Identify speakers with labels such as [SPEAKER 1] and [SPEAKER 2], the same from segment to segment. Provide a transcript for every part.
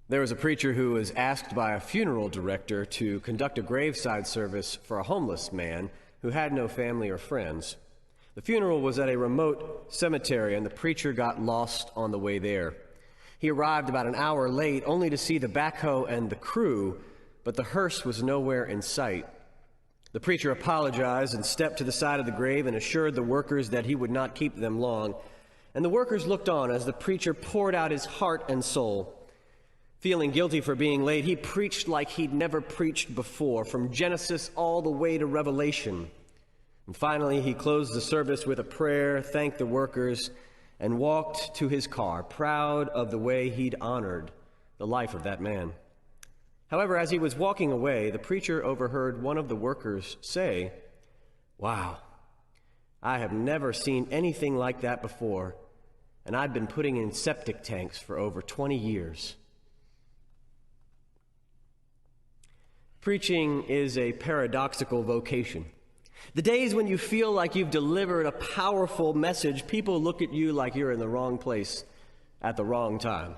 [SPEAKER 1] There was a preacher who was asked by a funeral director to conduct a graveside service for a homeless man who had no family or friends. The funeral was at a remote cemetery, and the preacher got lost on the way there. He arrived about an hour late, only to see the backhoe and the crew, but the hearse was nowhere in sight. The preacher apologized and stepped to the side of the grave and assured the workers that he would not keep them long. And the workers looked on as the preacher poured out his heart and soul. Feeling guilty for being late, he preached like he'd never preached before, from Genesis all the way to Revelation. And finally, he closed the service with a prayer, thanked the workers, and walked to his car, proud of the way he'd honored the life of that man. However, as he was walking away, the preacher overheard one of the workers say, "Wow, I have never seen anything like that before, and I've been putting in septic tanks for over 20 years. Preaching is a paradoxical vocation. The days when you feel like you've delivered a powerful message, people look at you like you're in the wrong place at the wrong time.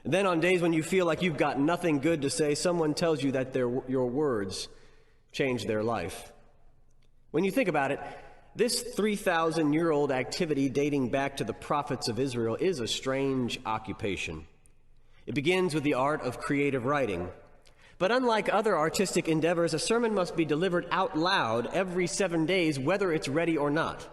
[SPEAKER 1] And then on days when you feel like you've got nothing good to say, someone tells you that your words change their life. When you think about it, this 3,000-year-old activity dating back to the prophets of Israel is a strange occupation. It begins with the art of creative writing. But unlike other artistic endeavors, a sermon must be delivered out loud every 7 days, whether it's ready or not.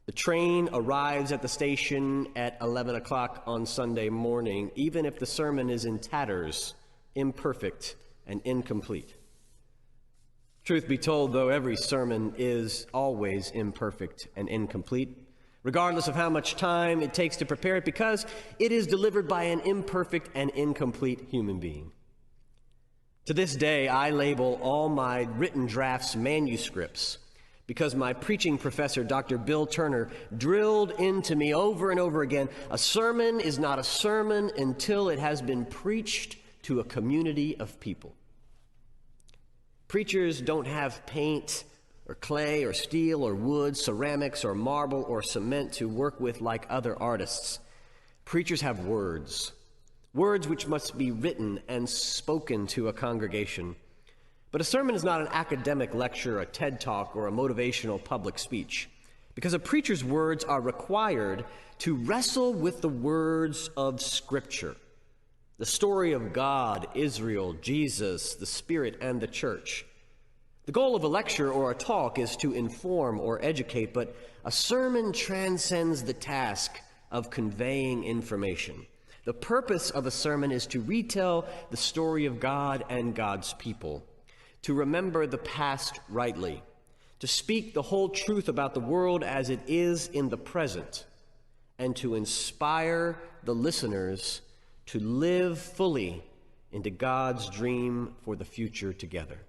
[SPEAKER 1] The train arrives at the station at 11 o'clock on Sunday morning, even if the sermon is in tatters, imperfect, and incomplete. Truth be told, though, every sermon is always imperfect and incomplete, regardless of how much time it takes to prepare it, because it is delivered by an imperfect and incomplete human being. To this day, I label all my written drafts manuscripts because my preaching professor, Dr. Bill Turner, drilled into me over and over again, a sermon is not a sermon until it has been preached to a community of people. Preachers don't have paint or clay or steel or wood, ceramics or marble or cement to work with like other artists. Preachers have words. Words which must be written and spoken to a congregation. But a sermon is not an academic lecture, a TED Talk, or a motivational public speech, because a preacher's words are required to wrestle with the words of Scripture, the story of God, Israel, Jesus, the Spirit, and the church. The goal of a lecture or a talk is to inform or educate, but a sermon transcends the task of conveying information. The purpose of a sermon is to retell the story of God and God's people, to remember the past rightly, to speak the whole truth about the world as it is in the present, and to inspire the listeners to live fully into God's dream for the future together.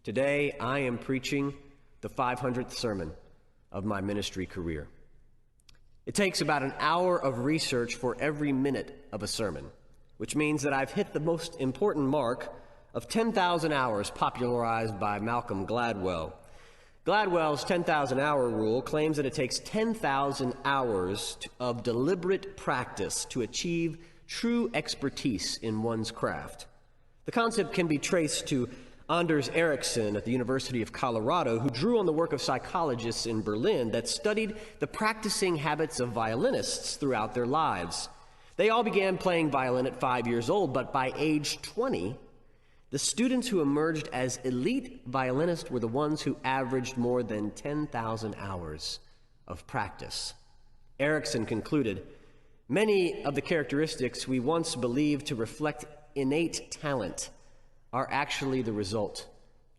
[SPEAKER 1] Today, I am preaching the 500th sermon of my ministry career. It takes about an hour of research for every minute of a sermon, which means that I've hit the most important mark of 10,000 hours popularized by Malcolm Gladwell. Gladwell's 10,000-hour rule claims that it takes 10,000 hours of deliberate practice to achieve true expertise in one's craft. The concept can be traced to Anders Ericsson at the University of Colorado, who drew on the work of psychologists in Berlin that studied the practicing habits of violinists throughout their lives. They all began playing violin at 5 years old, but by age 20, the students who emerged as elite violinists were the ones who averaged more than 10,000 hours of practice. Ericsson concluded, "Many of the characteristics we once believed to reflect innate talent are actually the result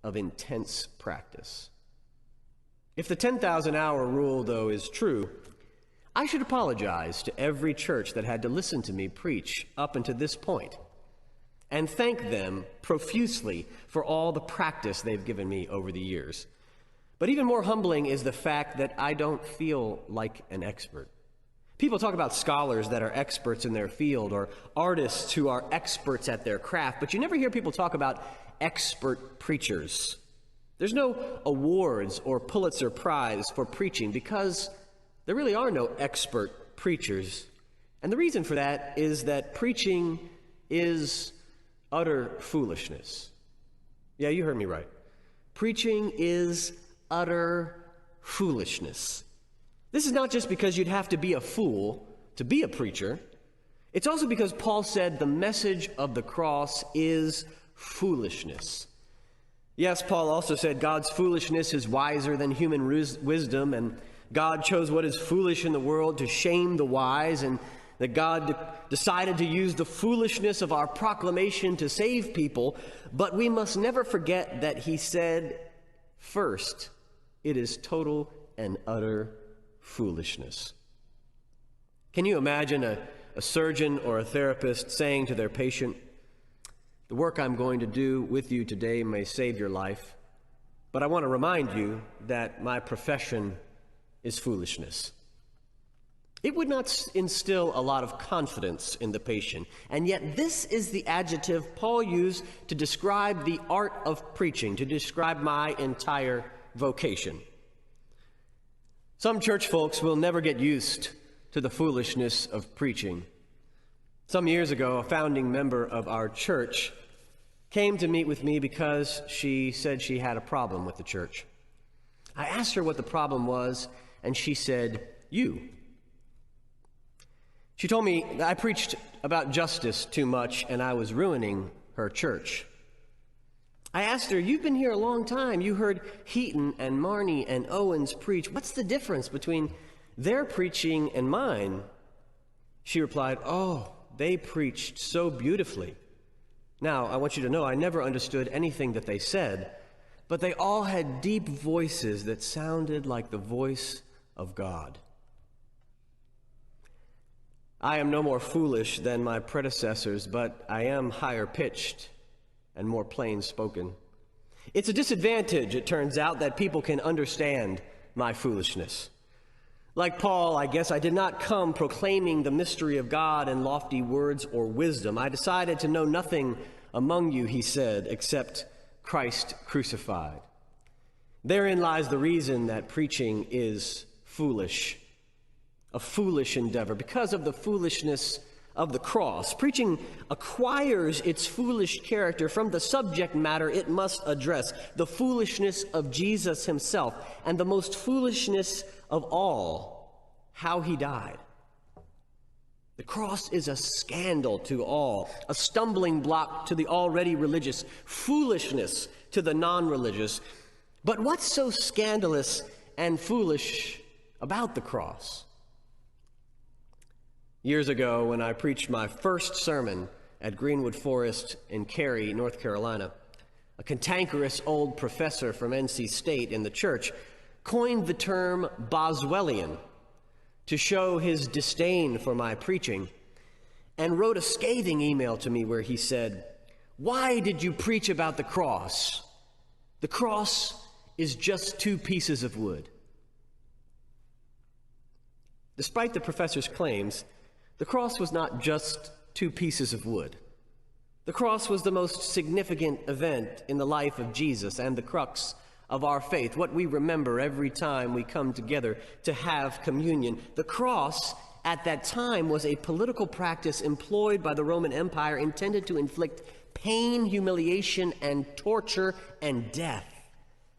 [SPEAKER 1] of intense practice." If the 10,000-hour rule, though, is true, I should apologize to every church that had to listen to me preach up until this point, and thank them profusely for all the practice they've given me over the years. But even more humbling is the fact that I don't feel like an expert. People talk about scholars that are experts in their field or artists who are experts at their craft, but you never hear people talk about expert preachers. There's no awards or Pulitzer Prize for preaching because there really are no expert preachers, And the reason for that is that preaching is utter foolishness. Yeah, you heard me right. Preaching is utter foolishness. This is not just because you'd have to be a fool to be a preacher. It's also because Paul said the message of the cross is foolishness. Yes, Paul also said God's foolishness is wiser than human wisdom, and God chose what is foolish in the world to shame the wise, and that God decided to use the foolishness of our proclamation to save people. But we must never forget that he said, first, it is total and utter foolishness. Can you imagine a surgeon or a therapist saying to their patient, "The work I'm going to do with you today may save your life, but I want to remind you that my profession is foolishness"? It would not instill a lot of confidence in the patient, and yet this is the adjective Paul used to describe the art of preaching, to describe my entire vocation. Some church folks will never get used to the foolishness of preaching. Some years ago, a founding member of our church came to meet with me because she said she had a problem with the church. I asked her what the problem was, and she said, "You." She told me that I preached about justice too much and I was ruining her church. I asked her, "You've been here a long time. You heard Heaton and Marnie and Owens preach. What's the difference between their preaching and mine?" She replied, "Oh, they preached so beautifully. Now, I want you to know I never understood anything that they said, but they all had deep voices that sounded like the voice of God." I am no more foolish than my predecessors, but I am higher pitched and more plain spoken. It's a disadvantage, it turns out, that people can understand my foolishness. Like Paul, I guess I did not come proclaiming the mystery of God in lofty words or wisdom. I decided to know nothing among you, he said, except Christ crucified. Therein lies the reason that preaching is foolish, a foolish endeavor, because of the foolishness of the cross. Preaching acquires its foolish character from the subject matter it must address, the foolishness of Jesus himself, and the most foolishness of all, how he died. The cross is a scandal to all, a stumbling block to the already religious, foolishness to the non-religious. But what's so scandalous and foolish about the cross? Years ago, when I preached my first sermon at Greenwood Forest in Cary, North Carolina, a cantankerous old professor from NC State in the church coined the term Boswellian to show his disdain for my preaching, and wrote a scathing email to me where he said, "Why did you preach about the cross? The cross is just two pieces of wood." Despite the professor's claims, the cross was not just two pieces of wood. The cross was the most significant event in the life of Jesus and the crux of our faith, what we remember every time we come together to have communion. The cross at that time was a political practice employed by the Roman Empire intended to inflict pain, humiliation, and torture and death.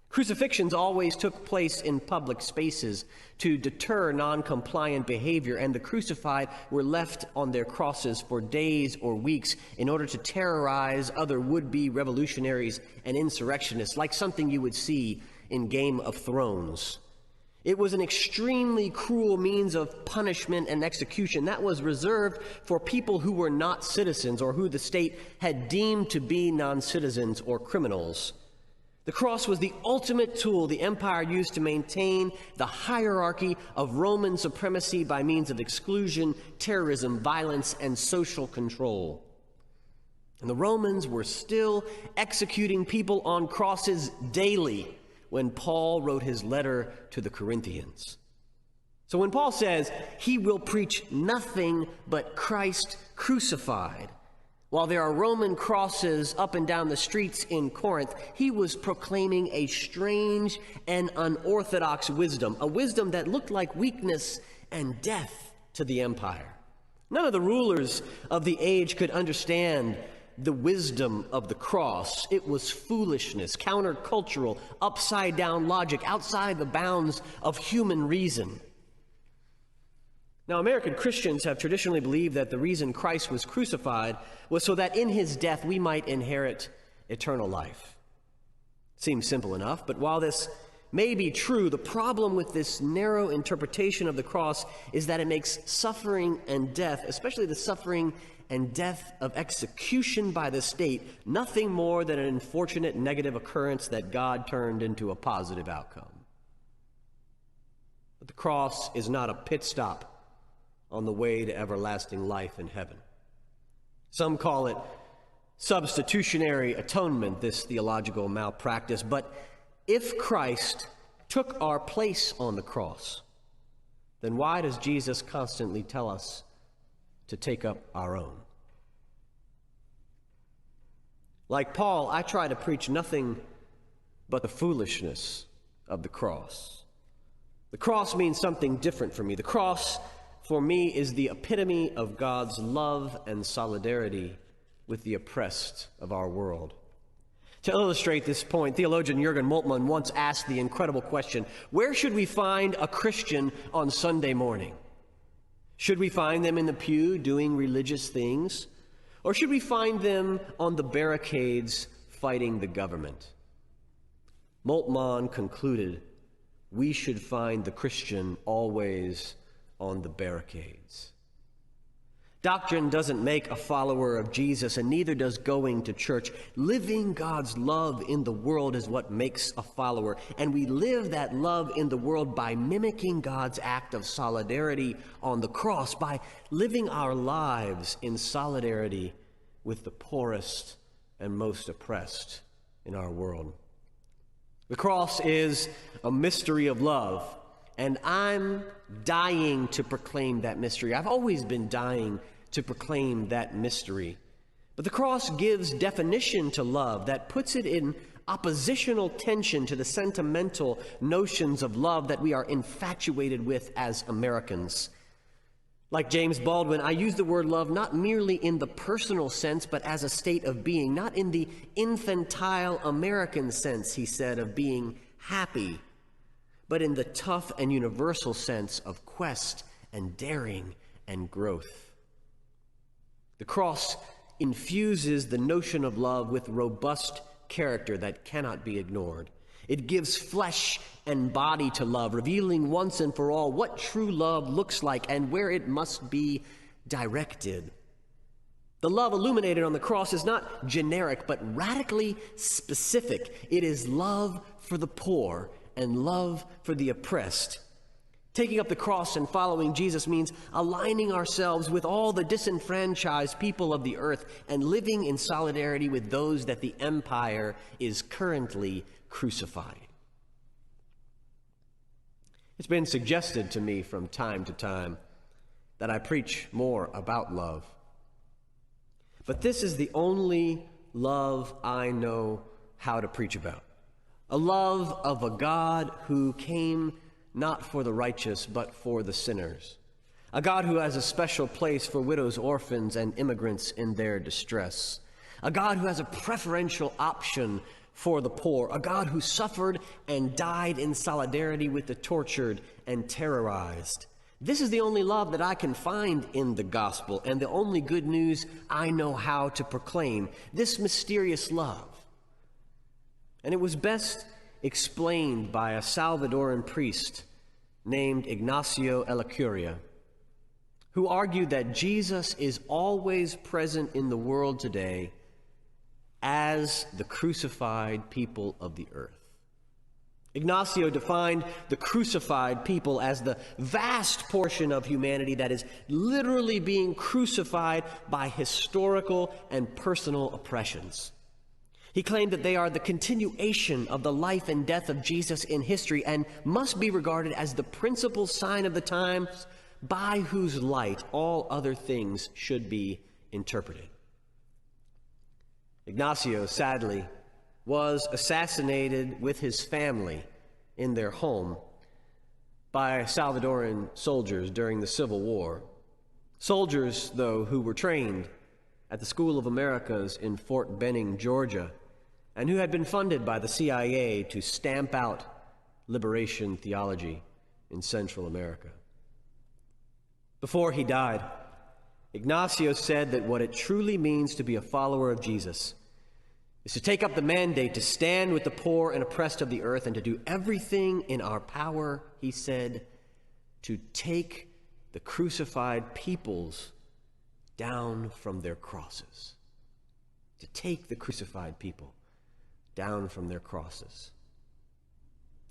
[SPEAKER 1] Crucifixions always took place in public spaces to deter non-compliant behavior, and the crucified were left on their crosses for days or weeks in order to terrorize other would-be revolutionaries and insurrectionists, like something you would see in Game of Thrones. It was an extremely cruel means of punishment and execution that was reserved for people who were not citizens or who the state had deemed to be non-citizens or criminals. The cross was the ultimate tool the empire used to maintain the hierarchy of Roman supremacy by means of exclusion, terrorism, violence, and social control. And the Romans were still executing people on crosses daily when Paul wrote his letter to the Corinthians. So when Paul says he will preach nothing but Christ crucified, while there are Roman crosses up and down the streets in Corinth, he was proclaiming a strange and unorthodox wisdom, a wisdom that looked like weakness and death to the empire. None of the rulers of the age could understand the wisdom of the cross. It was foolishness, countercultural, upside-down logic, outside the bounds of human reason. Now, American Christians have traditionally believed that the reason Christ was crucified was so that in his death we might inherit eternal life. Seems simple enough, but while this may be true, the problem with this narrow interpretation of the cross is that it makes suffering and death, especially the suffering and death of execution by the state, nothing more than an unfortunate negative occurrence that God turned into a positive outcome. But the cross is not a pit stop on the way to everlasting life in heaven. Some call it substitutionary atonement, this theological malpractice, but if Christ took our place on the cross, then why does Jesus constantly tell us to take up our own? Like Paul, I try to preach nothing but the foolishness of the cross. The cross means something different for me. The cross, for me, is the epitome of God's love and solidarity with the oppressed of our world. To illustrate this point, theologian Jürgen Moltmann once asked the incredible question, where should we find a Christian on Sunday morning? Should we find them in the pew doing religious things? Or should we find them on the barricades fighting the government? Moltmann concluded, we should find the Christian always on the barricades. Doctrine doesn't make a follower of Jesus, and neither does going to church. Living God's love in the world is what makes a follower, and we live that love in the world by mimicking God's act of solidarity on the cross, by living our lives in solidarity with the poorest and most oppressed in our world. The cross is a mystery of love, and I'm dying to proclaim that mystery. I've always been dying to proclaim that mystery. But the cross gives definition to love that puts it in oppositional tension to the sentimental notions of love that we are infatuated with as Americans. Like James Baldwin, I use the word love not merely in the personal sense, but as a state of being, not in the infantile American sense, he said, of being happy, but in the tough and universal sense of quest and daring and growth. The cross infuses the notion of love with robust character that cannot be ignored. It gives flesh and body to love, revealing once and for all what true love looks like and where it must be directed. The love illuminated on the cross is not generic, but radically specific. It is love for the poor and love for the oppressed. Taking up the cross and following Jesus means aligning ourselves with all the disenfranchised people of the earth and living in solidarity with those that the empire is currently crucifying. It's been suggested to me from time to time that I preach more about love. But this is the only love I know how to preach about. A love of a God who came not for the righteous, but for the sinners. A God who has a special place for widows, orphans, and immigrants in their distress. A God who has a preferential option for the poor. A God who suffered and died in solidarity with the tortured and terrorized. This is the only love that I can find in the gospel, and the only good news I know how to proclaim. This mysterious love. And it was best explained by a Salvadoran priest named Ignacio Ellacuria, who argued that Jesus is always present in the world today as the crucified people of the earth. Ignacio defined the crucified people as the vast portion of humanity that is literally being crucified by historical and personal oppressions. He claimed that they are the continuation of the life and death of Jesus in history and must be regarded as the principal sign of the times by whose light all other things should be interpreted. Ignacio, sadly, was assassinated with his family in their home by Salvadoran soldiers during the Civil War. Soldiers, though, who were trained at the School of Americas in Fort Benning, Georgia, and who had been funded by the CIA to stamp out liberation theology in Central America. Before he died, Ignacio said that what it truly means to be a follower of Jesus is to take up the mandate to stand with the poor and oppressed of the earth and to do everything in our power, he said, to take the crucified peoples down from their crosses. To take the crucified people down from their crosses.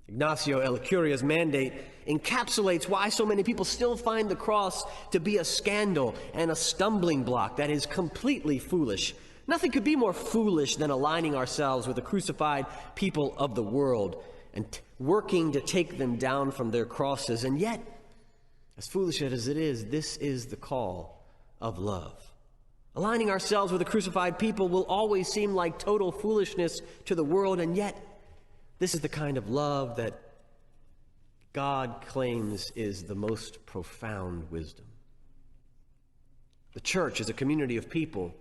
[SPEAKER 1] Ignacio Ellacuría's mandate encapsulates why so many people still find the cross to be a scandal and a stumbling block that is completely foolish. Nothing could be more foolish than aligning ourselves with the crucified people of the world and working to take them down from their crosses. And yet, as foolish as it is, this is the call of love. Aligning ourselves with the crucified people will always seem like total foolishness to the world, and yet this is the kind of love that God claims is the most profound wisdom. The church is a community of people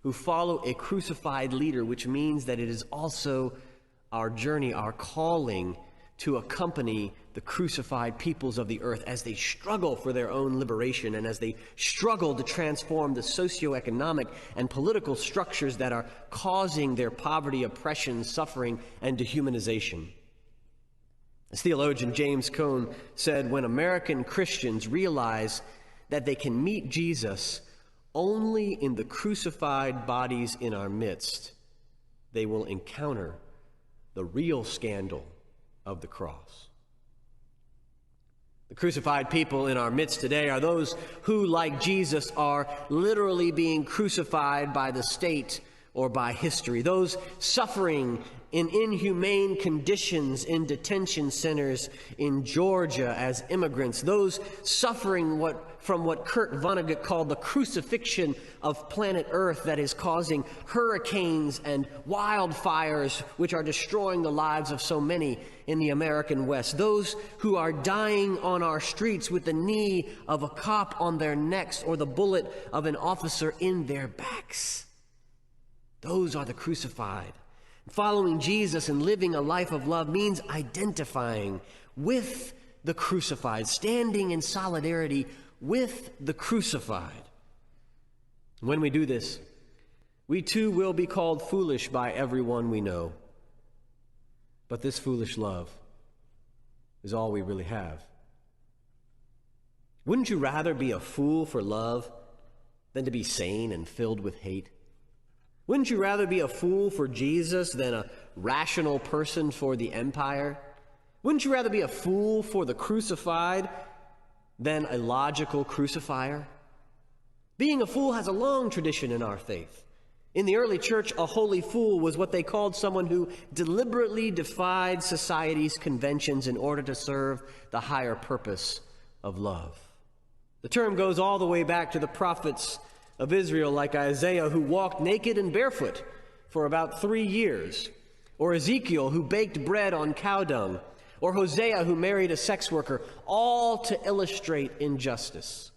[SPEAKER 1] who follow a crucified leader, which means that it is also our journey, our calling to accompany the crucified peoples of the earth as they struggle for their own liberation and as they struggle to transform the socioeconomic and political structures that are causing their poverty, oppression, suffering, and dehumanization. As theologian James Cone said, when American Christians realize that they can meet Jesus only in the crucified bodies in our midst, they will encounter the real scandal of the cross. The crucified people in our midst today are those who, like Jesus, are literally being crucified by the state or by history. Those suffering in inhumane conditions in detention centers in Georgia as immigrants. Those suffering from what Kurt Vonnegut called the crucifixion of planet Earth that is causing hurricanes and wildfires which are destroying the lives of so many in the American West. Those who are dying on our streets with the knee of a cop on their necks or the bullet of an officer in their backs. Those are the crucified. Following Jesus and living a life of love means identifying with the crucified, standing in solidarity with the crucified. When we do this, we too will be called foolish by everyone we know. But this foolish love is all we really have. Wouldn't you rather be a fool for love than to be sane and filled with hate? Wouldn't you rather be a fool for Jesus than a rational person for the empire? Wouldn't you rather be a fool for the crucified than a logical crucifier? Being a fool has a long tradition in our faith. In the early church, a holy fool was what they called someone who deliberately defied society's conventions in order to serve the higher purpose of love. The term goes all the way back to the prophets of Israel like Isaiah, who walked naked and barefoot for about 3 years, or Ezekiel, who baked bread on cow dung, or Hosea, who married a sex worker, all to illustrate injustice.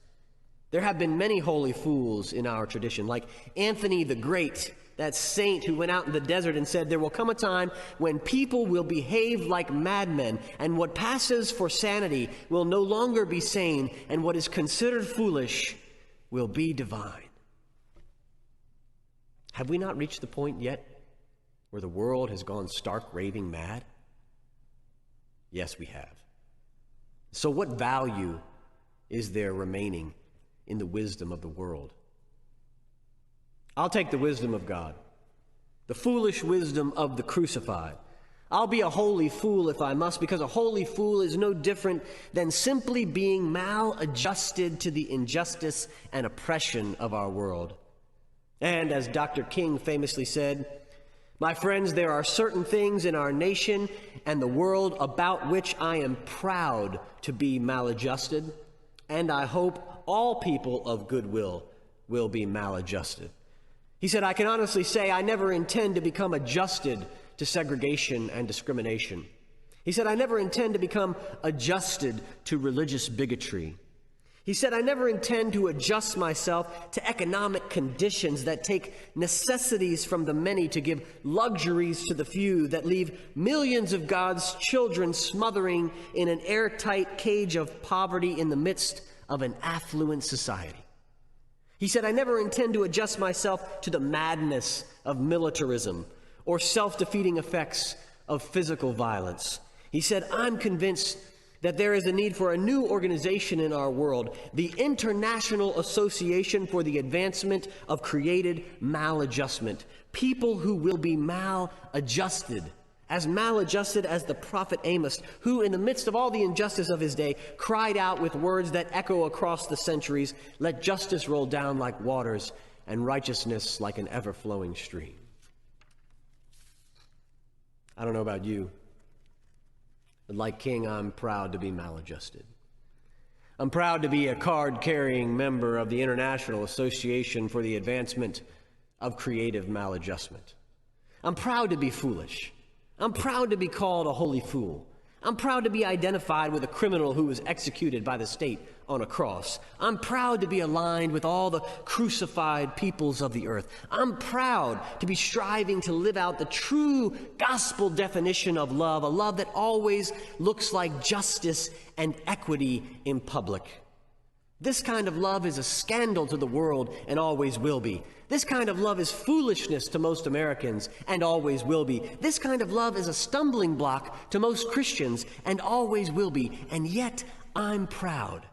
[SPEAKER 1] There have been many holy fools in our tradition, like Anthony the Great, that saint who went out in the desert and said, there will come a time when people will behave like madmen, and what passes for sanity will no longer be sane, and what is considered foolish will be divine. Have we not reached the point yet where the world has gone stark raving mad? Yes, we have. So what value is there remaining in the wisdom of the world? I'll take the wisdom of God, the foolish wisdom of the crucified. I'll be a holy fool if I must, because a holy fool is no different than simply being maladjusted to the injustice and oppression of our world. And as Dr. King famously said, my friends, there are certain things in our nation and the world about which I am proud to be maladjusted, and I hope all people of goodwill will be maladjusted. He said, I can honestly say I never intend to become adjusted to segregation and discrimination. He said, I never intend to become adjusted to religious bigotry. He said, I never intend to adjust myself to economic conditions that take necessities from the many to give luxuries to the few, that leave millions of God's children smothering in an airtight cage of poverty in the midst of an affluent society. He said, I never intend to adjust myself to the madness of militarism or self-defeating effects of physical violence. He said, I'm convinced that there is a need for a new organization in our world, the International Association for the Advancement of Created Maladjustment. People who will be maladjusted as the prophet Amos, who in the midst of all the injustice of his day cried out with words that echo across the centuries, let justice roll down like waters and righteousness like an ever-flowing stream. I don't know about you, but like King, I'm proud to be maladjusted. I'm proud to be a card-carrying member of the International Association for the Advancement of Creative Maladjustment. I'm proud to be foolish. I'm proud to be called a holy fool. I'm proud to be identified with a criminal who was executed by the state on a cross. I'm proud to be aligned with all the crucified peoples of the earth. I'm proud to be striving to live out the true gospel definition of love, a love that always looks like justice and equity in public. This kind of love is a scandal to the world and always will be. This kind of love is foolishness to most Americans and always will be. This kind of love is a stumbling block to most Christians and always will be. And yet I'm proud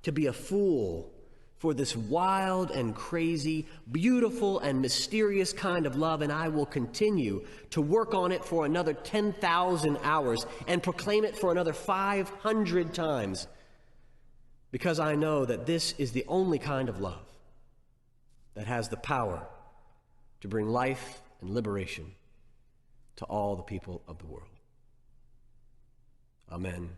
[SPEAKER 1] to be a fool for this wild and crazy, beautiful and mysterious kind of love, and I will continue to work on it for another 10,000 hours and proclaim it for another 500 times. Because I know that this is the only kind of love that has the power to bring life and liberation to all the people of the world. Amen.